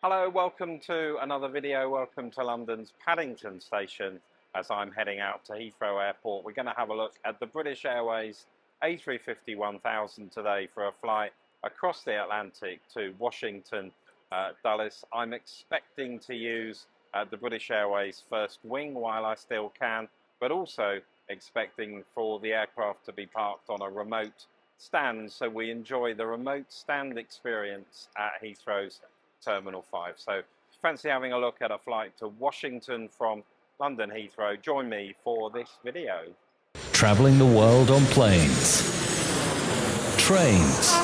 Hello, welcome to another video. Welcome to London's Paddington Station. As I'm heading out to Heathrow Airport, we're going to have a look at the British Airways A350-1000 today for a flight across the Atlantic to Washington Dulles. I'm expecting to use the British Airways first wing while I still can, but also expecting for the aircraft to be parked on a remote stand, so we enjoy the remote stand experience at Heathrow's Terminal 5. So if you fancy having a look at a flight to Washington from London Heathrow, join me for this video. Traveling the world on planes, trains,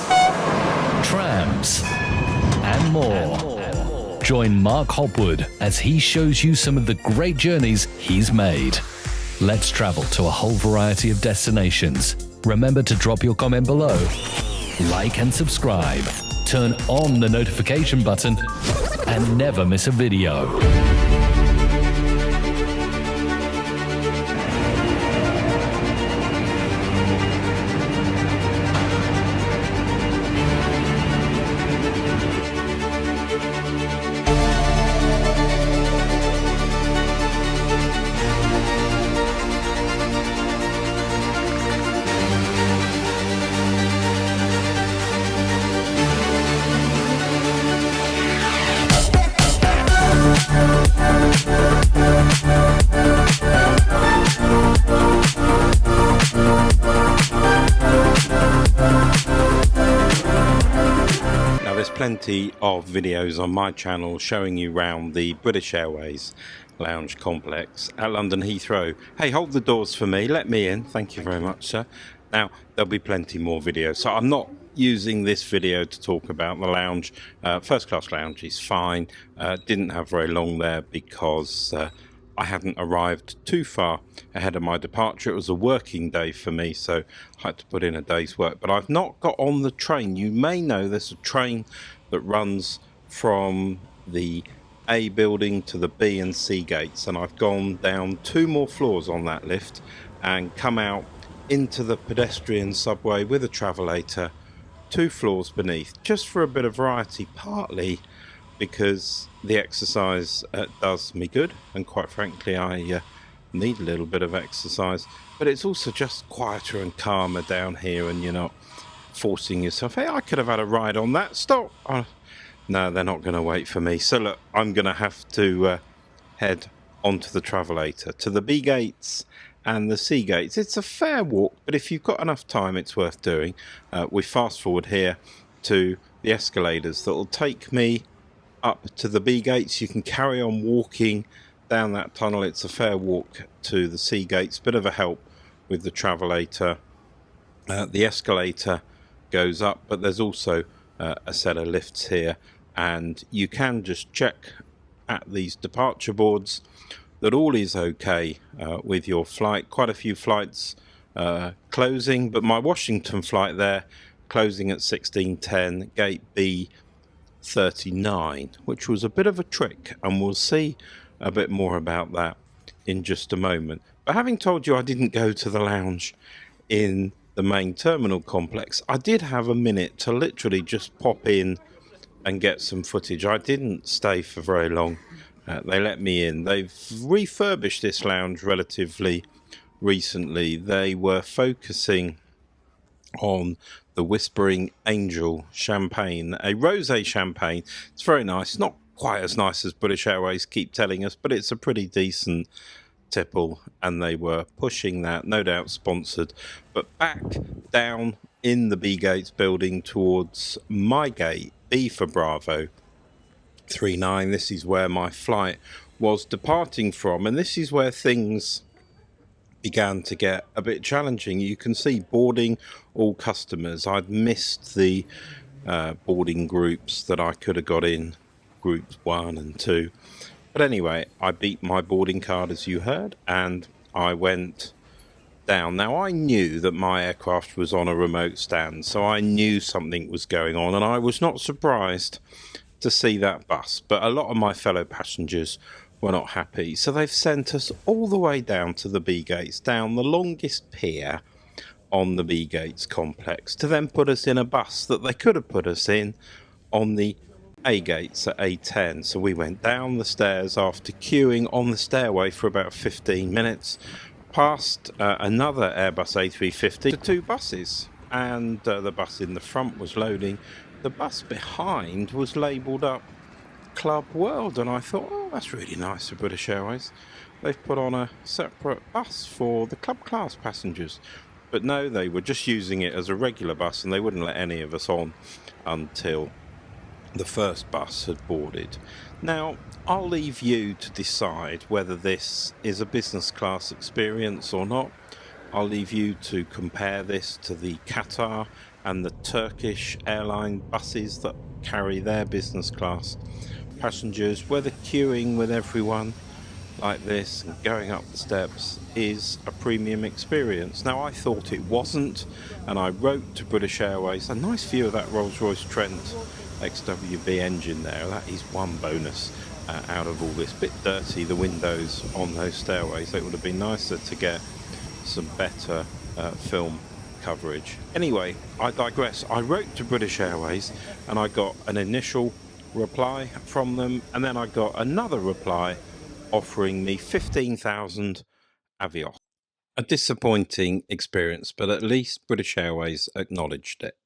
trams, and more. Join Mark Hopwood as he shows you some of the great journeys he's made. Let's travel to a whole variety of destinations. Remember to drop your comment below, like and subscribe, turn on the notification button, and never miss a video. Plenty of videos on my channel showing you around the British Airways lounge complex at London Heathrow. Hey, hold the doors for me, let me in, thank you very much, sir. Now there'll be plenty more videos, so I'm not using this video to talk about the lounge. First class lounge is fine. Didn't have very long there because I hadn't arrived too far ahead of my departure. It was a working day for me, so I had to put in a day's work. But I've not got on the train. You may know there's a train that runs from the A building to the B and C gates, and I've gone down 2 more floors on that lift and come out into the pedestrian subway with a travelator 2 floors beneath, just for a bit of variety, partly because the exercise does me good, and quite frankly I need a little bit of exercise, but it's also just quieter and calmer down here, and you're not forcing yourself. Hey, I could have had a ride on that. Stop. No, they're not going to wait for me. So look, I'm going to have to head onto the travelator to the B gates and the C gates. It's a fair walk, but if you've got enough time, it's worth doing. We fast forward here to the escalators that will take me up to the B gates. You can carry on walking down that tunnel. It's a fair walk to the C gates. Bit of a help with the travelator. The escalator goes up, but there's also a set of lifts here, and you can just check at these departure boards that all is okay with your flight. Quite a few flights closing, but my Washington flight there closing at 16:10, gate B 39, which was a bit of a trick, and we'll see a bit more about that in just a moment. But having told you I didn't go to the lounge in the main terminal complex, I did have a minute to literally just pop in and get some footage. I didn't stay for very long. They let me in. They've refurbished this lounge relatively recently. They were focusing on the Whispering Angel champagne, a rosé champagne. It's very nice, not quite as nice as British Airways keep telling us, but it's a pretty decent tipple, and they were pushing that, no doubt sponsored. But back down in the B gates building towards my gate, B for Bravo 39, this is where my flight was departing from, and this is where things began to get a bit challenging. You can see boarding all customers. I'd missed the boarding groups that I could have got in, groups 1 and 2. But anyway, I beat my boarding card, as you heard, and I went down. Now, I knew that my aircraft was on a remote stand, so I knew something was going on, and I was not surprised to see that bus. But a lot of my fellow passengers were not happy, so they've sent us all the way down to the B gates, down the longest pier on the B gates complex, to then put us in a bus that they could have put us in on the A gates at A10, so we went down the stairs after queuing on the stairway for about 15 minutes, past another Airbus A350 to two buses, and the bus in the front was loading. The bus behind was labelled up Club World, and I thought, oh, that's really nice of British Airways. They've put on a separate bus for the club class passengers. But no, they were just using it as a regular bus, and they wouldn't let any of us on until the first bus had boarded. Now, I'll leave you to decide whether this is a business class experience or not. I'll leave you to compare this to the Qatar and the Turkish airline buses that carry their business class passengers, whether queuing with everyone like this and going up the steps is a premium experience. Now, I thought it wasn't, and I wrote to British Airways. A nice view of that Rolls-Royce Trent XWB engine there. That is one bonus out of all this. Bit dirty, the windows on those stairways. It would have been nicer to get some better film coverage. Anyway, I digress. I wrote to British Airways and I got an initial reply from them, and then I got another reply offering me 15,000 Avios. A disappointing experience, but at least British Airways acknowledged it.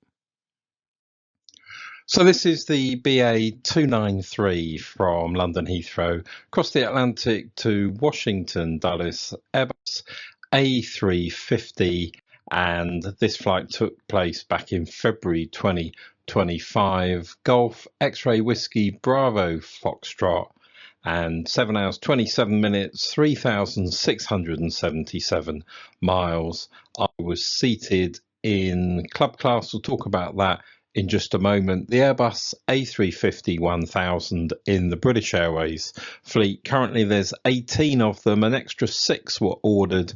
So this is the BA 293 from London Heathrow across the Atlantic to Washington Dulles, Airbus A350, and this flight took place back in February 2025. Golf X-ray Whiskey Bravo Foxtrot, and 7 hours 27 minutes, 3,677 miles. I was seated in club class. We'll talk about that in just a moment. The Airbus A350-1000 in the British Airways fleet. Currently there's 18 of them. An extra 6 were ordered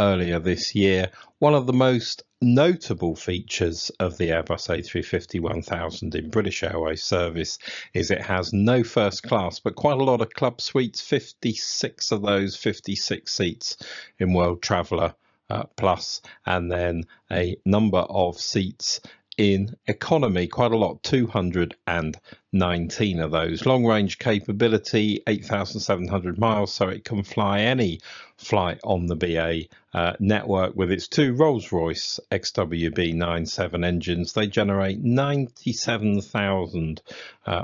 earlier this year. One of the most notable features of the Airbus A350-1000 in British Airways service is it has no first class, but quite a lot of club suites, 56 of those, 56 seats in World Traveller Plus, and then a number of seats in economy, quite a lot, 219 of those. Long range capability, 8,700 miles, so it can fly any flight on the BA network with its two Rolls-Royce XWB-97 engines. They generate 97,000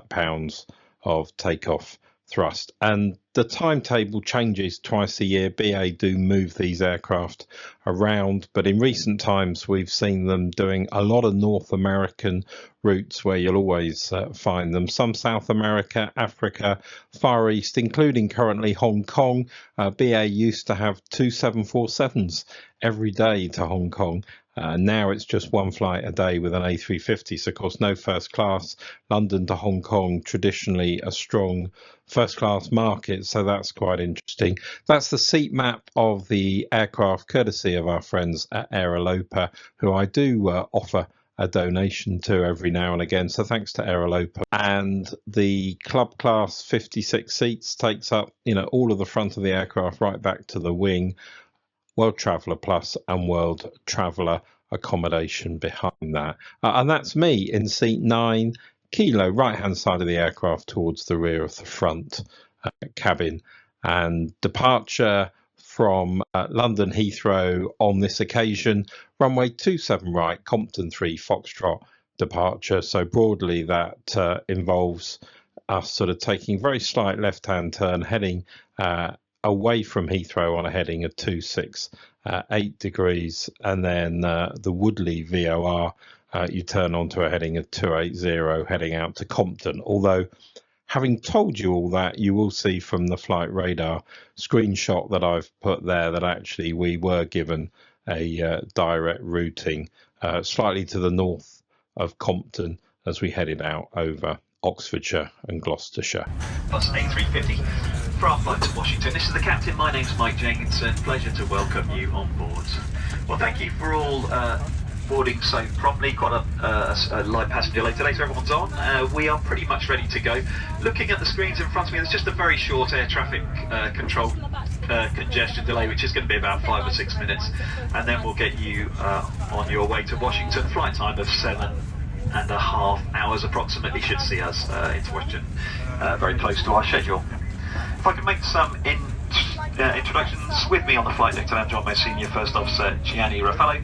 pounds of takeoff thrust, and the timetable changes twice a year. BA do move these aircraft around, but in recent times we've seen them doing a lot of North American routes where you'll always find them. Some South America, Africa, Far East, including currently Hong Kong. BA used to have two 747s every day to Hong Kong. Now it's just one flight a day with an A350, so of course no first class. London to Hong Kong, traditionally a strong first class market, so that's quite interesting. That's the seat map of the aircraft, courtesy of our friends at Aerolopa, who I do offer a donation to every now and again, so thanks to Aerolopa. And the club class 56 seats takes up, all of the front of the aircraft right back to the wing. World Traveller Plus and World Traveller accommodation behind that. And that's me in seat 9, Kilo, right hand side of the aircraft towards the rear of the front cabin. And departure from London Heathrow on this occasion, runway 27 right, Compton 3 Foxtrot departure. So broadly that involves us sort of taking a very slight left-hand turn, heading away from Heathrow on a heading of 268 degrees, and then the Woodley VOR you turn onto a heading of 280 heading out to Compton. Although having told you all that, you will see from the flight radar screenshot that I've put there that actually we were given a direct routing slightly to the north of Compton as we headed out over Oxfordshire and Gloucestershire. Bus A350 for our flight to Washington. This is the captain. My name's Mike Jenkinson. Pleasure to welcome you on board. Well, thank you for all boarding so promptly. Quite a light passenger load today, so everyone's on. We are pretty much ready to go. Looking at the screens in front of me, there's just a very short air traffic control congestion delay, which is going to be about 5 or 6 minutes, and then we'll get you on your way to Washington. Flight time of 7 2.5 hours approximately should see us into Washington, very close to our schedule. If I can make some introductions, with me on the flight deck today, I'm John May Senior First Officer Gianni Raffaello,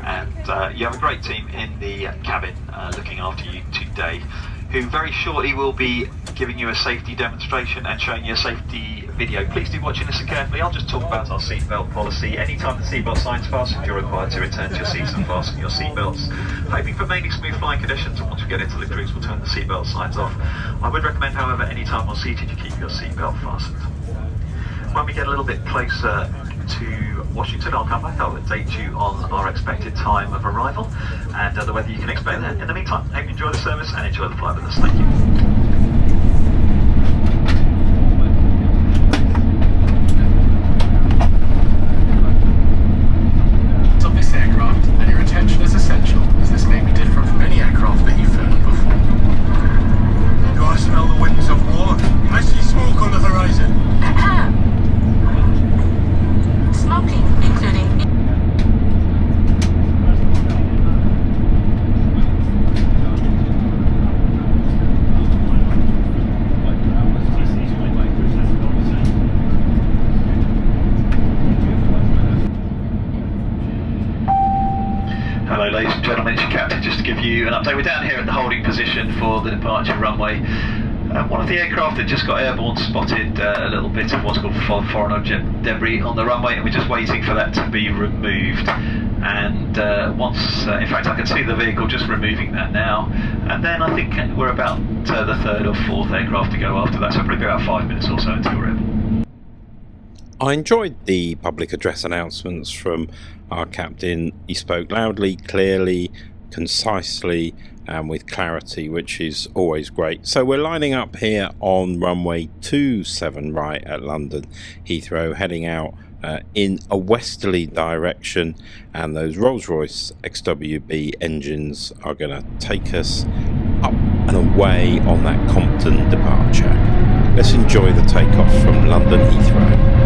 and you have a great team in the cabin looking after you today, who very shortly will be giving you a safety demonstration and showing you a safety video. Please do watch and listen carefully. I'll just talk about our seatbelt policy. Anytime the seatbelt sign's fastened, you're required to return to your seats and fasten your seatbelts. Hoping for mainly smooth flying conditions, and once we get into the cruise, we'll turn the seatbelt signs off. I would recommend, however, anytime while seated, you keep your seatbelt fastened. When we get a little bit closer to Washington, I'll come back, I'll update you on our expected time of arrival and the weather you can expect there. In the meantime, hope you enjoy the service and enjoy the flight with us. Thank you. Hello ladies and gentlemen, it's your captain. Just to give you an update, we're down here at the holding position for the departure runway. One of the aircraft that just got airborne spotted a little bit of what's called foreign object debris on the runway, and we're just waiting for that to be removed. And once, in fact I can see the vehicle just removing that now, and then I think we're about the third or fourth aircraft to go after that, so probably about 5 minutes or so until we're able. I enjoyed the public address announcements from our captain. He spoke loudly, clearly, concisely, and with clarity, which is always great. So we're lining up here on runway 27 right at London Heathrow, heading out in a westerly direction, and those Rolls-Royce XWB engines are going to take us up and away on that Compton departure. Let's enjoy the takeoff from London Heathrow.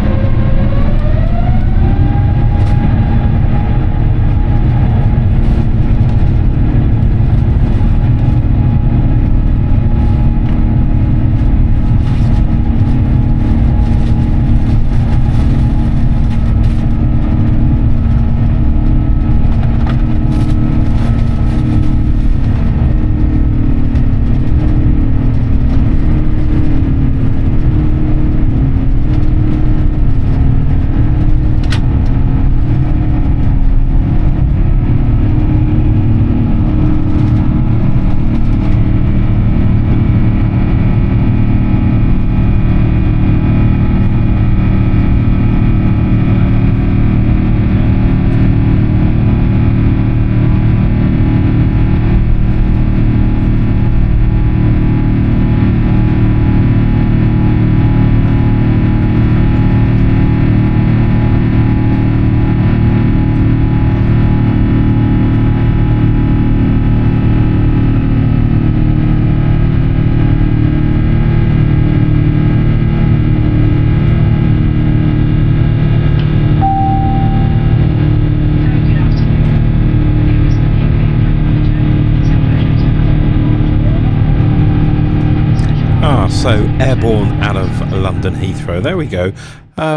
So airborne out of London Heathrow. There we go.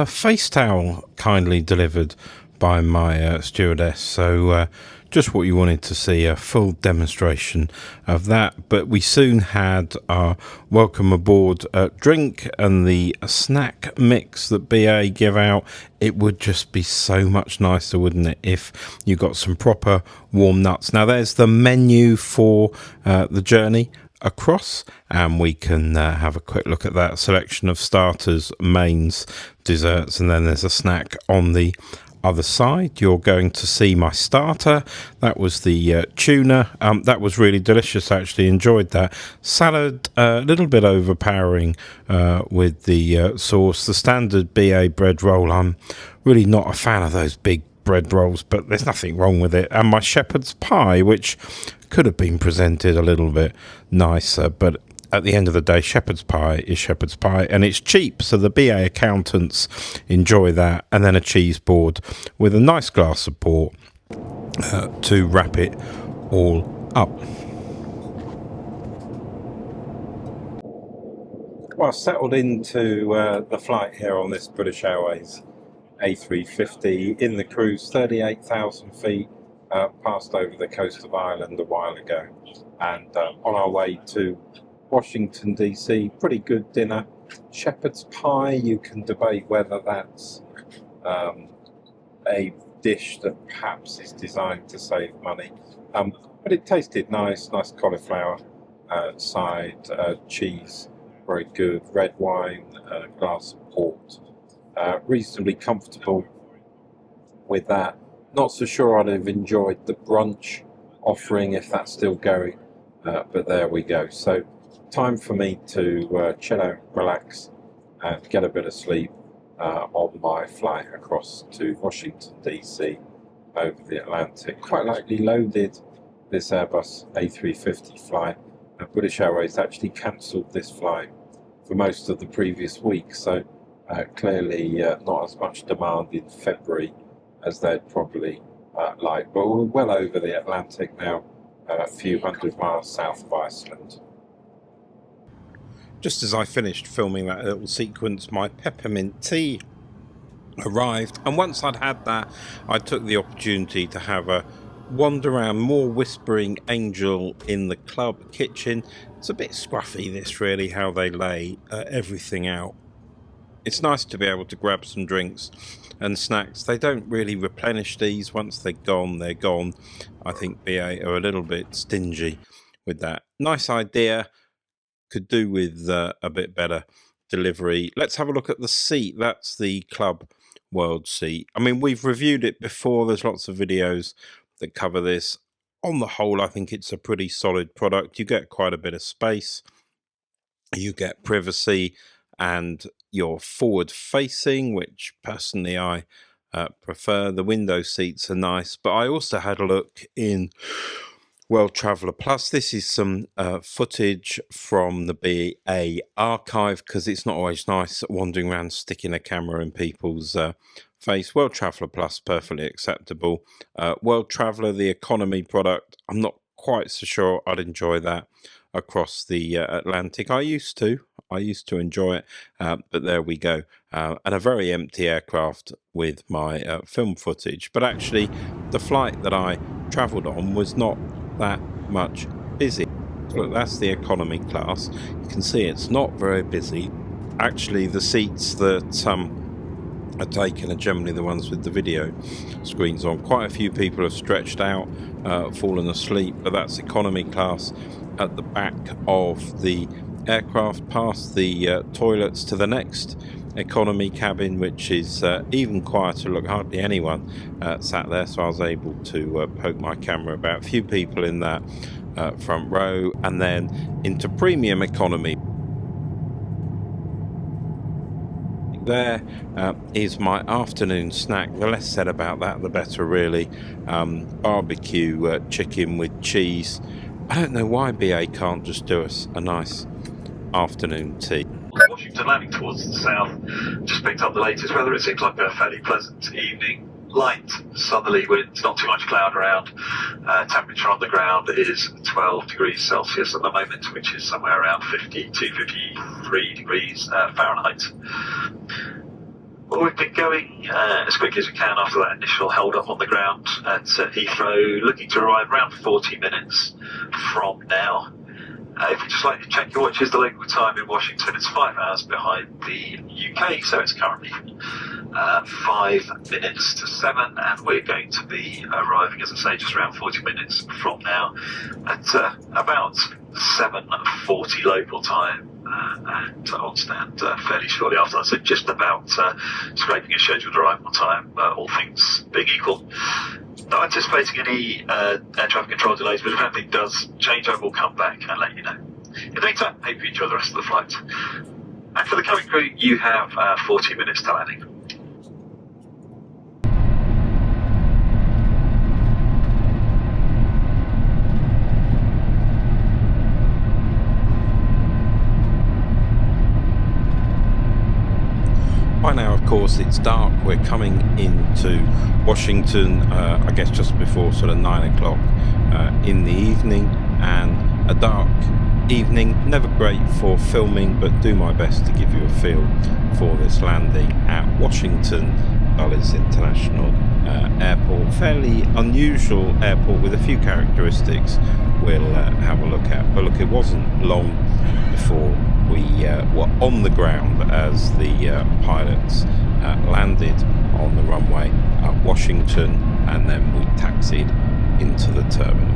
Face towel kindly delivered by my stewardess. So just what you wanted to see, a full demonstration of that. But we soon had our welcome aboard drink and the snack mix that BA give out. It would just be so much nicer, wouldn't it, if you got some proper warm nuts. Now there's the menu for the journey across, and we can have a quick look at that selection of starters, mains, desserts, and then there's a snack on the other side. You're going to see my starter. That was the tuna. That was really delicious, actually enjoyed that. Salad, a little bit overpowering with the sauce. The standard BA bread roll, I'm really not a fan of those big bread rolls, but there's nothing wrong with it. And my shepherd's pie, which could have been presented a little bit nicer, but at the end of the day, shepherd's pie is shepherd's pie, and it's cheap, so the BA accountants enjoy that. And then a cheese board with a nice glass of port to wrap it all up. Well, settled into the flight here on this British Airways A350 in the cruise, 38,000 feet, passed over the coast of Ireland a while ago, and on our way to Washington DC. Pretty good dinner. Shepherd's pie, you can debate whether that's a dish that perhaps is designed to save money, but it tasted nice cauliflower side, cheese, very good, red wine, glass of port. Reasonably comfortable with that. Not so sure I'd have enjoyed the brunch offering if that's still going, but there we go. So time for me to chill out, relax, and get a bit of sleep on my flight across to Washington DC over the Atlantic. Quite likely loaded this Airbus A350 flight. British Airways actually cancelled this flight for most of the previous week, so clearly not as much demand in February as they'd probably like. But we're well over the Atlantic now, a few hundred miles south of Iceland. Just as I finished filming that little sequence, my peppermint tea arrived, and once I'd had that, I took the opportunity to have a wander around, more whispering angel in the club kitchen. It's a bit scruffy, this, really, how they lay everything out. It's nice to be able to grab some drinks and snacks. They don't really replenish these. Once they're gone, they're gone. I think BA are a little bit stingy with that. Nice idea. Could do with a bit better delivery. Let's have a look at the seat. That's the Club World seat. I mean, we've reviewed it before. There's lots of videos that cover this. On the whole, I think it's a pretty solid product. You get quite a bit of space. You get privacy, and you're forward facing, which personally I prefer. The window seats are nice, but I also had a look in World Traveller Plus. This is some footage from the BA archive, because it's not always nice wandering around sticking a camera in people's face. World Traveller Plus, perfectly acceptable. World Traveller, the economy product, I'm not quite so sure I'd enjoy that across the Atlantic. I used to enjoy it, but there we go. And a very empty aircraft with my film footage. But actually, the flight that I travelled on was not that much busy. Look, that's the economy class. You can see it's not very busy. Actually, the seats that are taken are generally the ones with the video screens on. Quite a few people have stretched out, fallen asleep, but that's economy class. At the back of the aircraft, past the toilets, to the next economy cabin, which is even quieter. Look, hardly anyone sat there, so I was able to poke my camera about. A few people in that front row, and then into premium economy. There is my afternoon snack. The less said about that, the better, really. Barbecue chicken with cheese. I don't know why BA can't just do us a nice afternoon tea. Washington landing towards the south. Just picked up the latest weather. It seems like a fairly pleasant evening. Light southerly winds, not too much cloud around. Temperature on the ground is 12 degrees Celsius at the moment, which is somewhere around 52, 53 degrees Fahrenheit. Well, we've been going as quickly as we can after that initial hold-up on the ground at Heathrow, looking to arrive around 40 minutes from now. If you just like to check your watches, the local time in Washington is 5 hours behind the UK, so it's currently 5 minutes to 7, and we're going to be arriving, as I say, just around 40 minutes from now at about 7:40 local time, and on stand fairly shortly after that, so just about scraping a scheduled arrival time, all things being equal. Not anticipating any air traffic control delays, but if anything does change, I will come back and let you know. In the meantime, hope you enjoy the rest of the flight. And for the cabin crew, you have 40 minutes to landing. By now, of course, it's dark. We're coming into Washington, I guess just before sort of 9 o'clock in the evening, and a dark evening. Never great for filming, but do my best to give you a feel for this landing at Washington Dulles International Airport. Fairly unusual airport with a few characteristics we'll have a look at. But look, it wasn't long before we were on the ground as the pilots landed on the runway at Washington, and then we taxied into the terminal.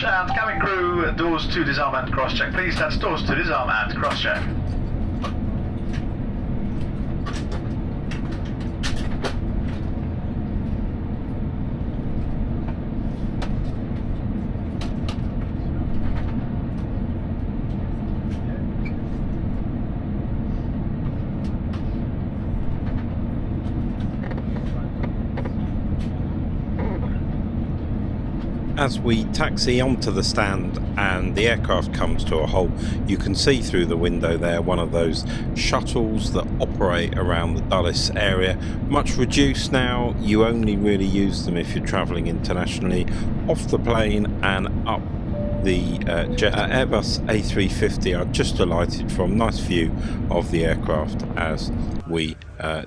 Cabin crew, doors to disarm and cross-check. Please, that's doors to disarm and cross-check. As we taxi onto the stand and the aircraft comes to a halt, you can see through the window there one of those shuttles that operate around the Dulles area. Much reduced now, you only really use them if you're travelling internationally, off the plane and up the Airbus A350. I've just alighted from. Nice view of the aircraft as we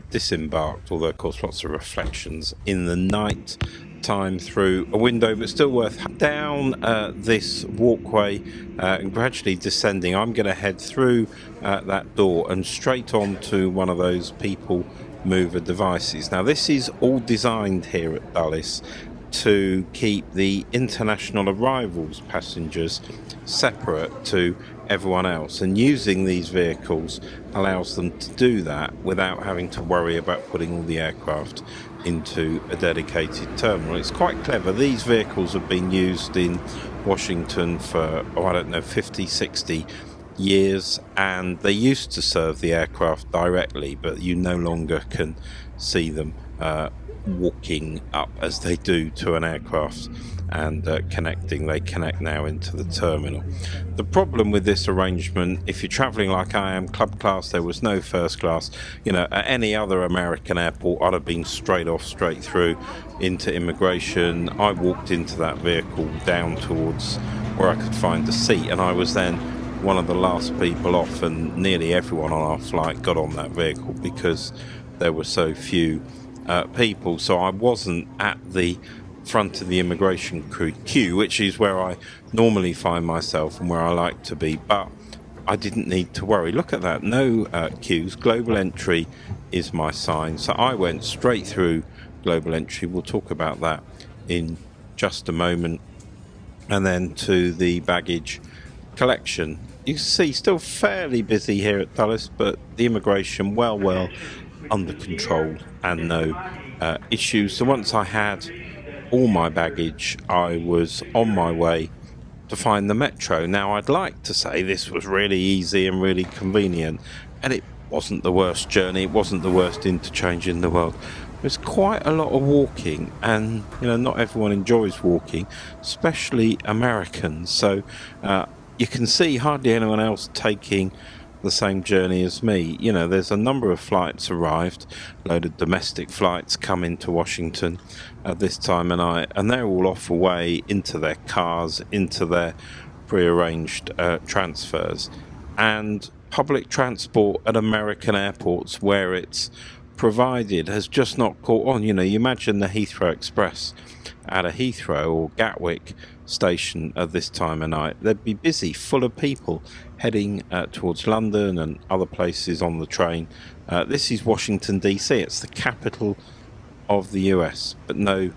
disembarked, although of course lots of reflections in the night time through a window, but still worth down this walkway and gradually descending. I'm going to head through that door and straight on to one of those people mover devices. Now this is all designed here at Dulles to keep the international arrivals passengers separate to everyone else, and using these vehicles allows them to do that without having to worry about putting all the aircraft into a dedicated terminal. It's quite clever. These vehicles have been used in Washington for, I don't know, 50, 60 years, and they used to serve the aircraft directly, but you no longer can see them walking up as they do to an aircraft and connecting. They connect now into the terminal. The problem with this arrangement, if you're traveling like I am, club class, there was no first class. You know, at any other American airport, I'd have been straight through into immigration. I walked into that vehicle down towards where I could find a seat, and I was then one of the last people off, and nearly everyone on our flight got on that vehicle because there were so few people. So I wasn't at the front of the immigration queue, which is where I normally find myself and where I like to be, but I didn't need to worry. Look at that, no queues. Global entry is my sign, so I went straight through global entry. We'll talk about that in just a moment. And then to the baggage collection. You can see still fairly busy here at Dulles, but the immigration well under control and no issues. So once I had all my baggage, I was on my way to find the metro. Now, I'd like to say this was really easy and really convenient, and it wasn't the worst journey, it wasn't the worst interchange in the world. There's quite a lot of walking, and you know, not everyone enjoys walking, especially Americans. So you can see hardly anyone else taking the same journey as me. You know, there's a number of flights arrived, a load of domestic flights come into Washington at this time, and they're all off away into their cars, into their prearranged transfers. And public transport at American airports where it's provided has just not caught on. You know, you imagine the Heathrow Express at a Heathrow or Gatwick station at this time of night. They'd be busy, full of people heading towards London and other places on the train. This is Washington DC. It's the capital of the US, but no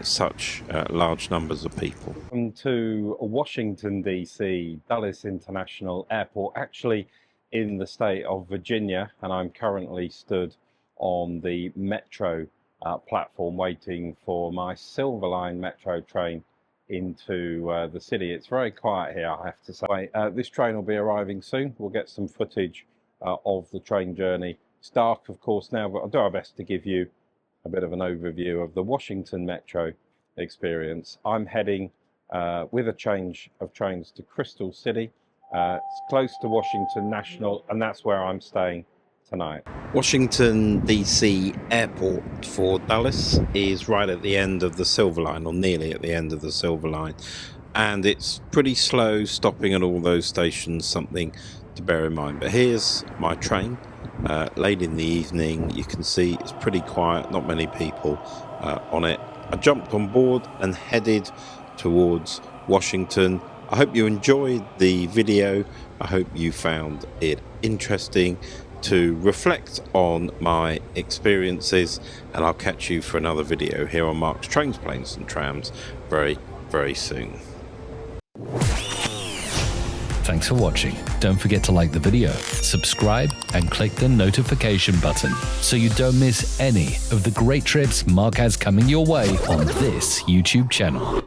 such large numbers of people. Welcome to Washington DC, Dulles International Airport, actually in the state of Virginia, and I'm currently stood on the metro platform waiting for my Silver Line metro train into the city. It's very quiet here, I have to say. This train will be arriving soon. We'll get some footage of the train journey. It's dark, of course, now, but I'll do our best to give you a bit of an overview of the Washington metro experience. I'm heading with a change of trains to Crystal City. It's close to Washington National, and that's where I'm staying tonight. Washington DC Airport for Dulles is right at the end of the Silver Line, or nearly at the end of the Silver Line, and it's pretty slow stopping at all those stations, something to bear in mind. But here's my train, late in the evening. You can see it's pretty quiet, not many people on it. I jumped on board and headed towards Washington. I hope you enjoyed the video. I hope you found it interesting to reflect on my experiences, and I'll catch you for another video here on Mark's Trains, Planes and Trams very, very soon. Thanks for watching. Don't forget to like the video, subscribe, and click the notification button so you don't miss any of the great trips Mark has coming your way on this YouTube channel.